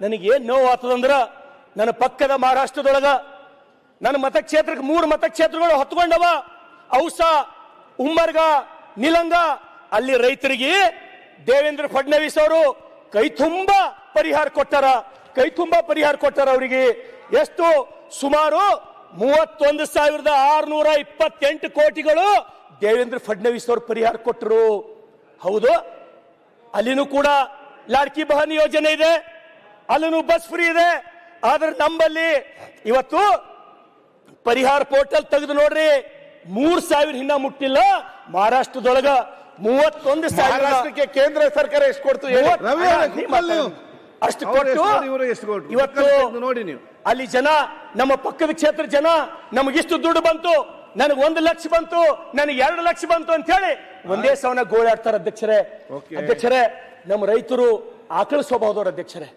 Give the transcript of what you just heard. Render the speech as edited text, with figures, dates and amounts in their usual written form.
ನನಗೇನು ನೋವು ಆಗ್ತದಂದ್ರ ನನ್ನ ಪಕ್ಕದ ಮಹಾರಾಷ್ಟ್ರದೊಳಗ ನನ್ನ ಮತಕ್ಷೇತ್ರಕ್ಕೆ 3 ಮತಕ್ಷೇತ್ರಗಳು ಹೊತ್ಕೊಂಡವ. ಔಸಾ, ಉಮ್ಮರ್ಗ, ನಿಲಂಗ. ಅಲ್ಲಿ ರೈತರಿಗೆ ದೇವೇಂದ್ರ ಫಡ್ನವೀಸ್ ಅವರು ಕೈ ತುಂಬಾ ಪರಿಹಾರ ಕೊಟ್ಟಾರ. ಅವರಿಗೆ ಎಷ್ಟು? ಸುಮಾರು 31,628 ಕೋಟಿಗಳು ದೇವೇಂದ್ರ ಫಡ್ನವೀಸ್ ಅವರು ಪರಿಹಾರ ಕೊಟ್ಟರು. ಹೌದು, ಅಲ್ಲಿನೂ ಕೂಡ ಲಾಡ್ಕಿ ಬಹನ್ ಯೋಜನೆ ಇದೆ, ಅಲ್ಲೂ ಬಸ್ ಫ್ರೀ ಇದೆ. ಆದ್ರೆ ನಮ್ಮಲ್ಲಿ ಇವತ್ತು ಪರಿಹಾರ ಪೋರ್ಟಲ್ ತೆಗೆದು ನೋಡ್ರಿ, 3,000 ಹಿನ್ನ ಮುಟ್ಟಿಲ್ಲ. ಮಹಾರಾಷ್ಟ್ರದೊಳಗ 31,000 ಕೇಂದ್ರ ಸರ್ಕಾರ ಎಷ್ಟು ಕೊಡ್ತು? ಅಷ್ಟು ಕೊಟ್ಟು ಇವತ್ತು ನೋಡಿ ನೀವು ಅಲ್ಲಿ ಜನ, ನಮ್ಮ ಪಕ್ಕದ ಕ್ಷೇತ್ರ ಜನ, ನಮಗಿಷ್ಟು ದುಡ್ಡು ಬಂತು, ನನಗೆ 1 ಲಕ್ಷ ಬಂತು, ನನಗೆ 2 ಲಕ್ಷ ಬಂತು ಅಂತ ಹೇಳಿ ಒಂದೇ ಸವನ ಗೋಳಾಡ್ತಾರೆ. ಅಧ್ಯಕ್ಷರೇ, ನಮ್ಮ ರೈತರು ಆಕಳ ಸ್ವಭಾವದವ್ರ ಅಧ್ಯಕ್ಷರೇ.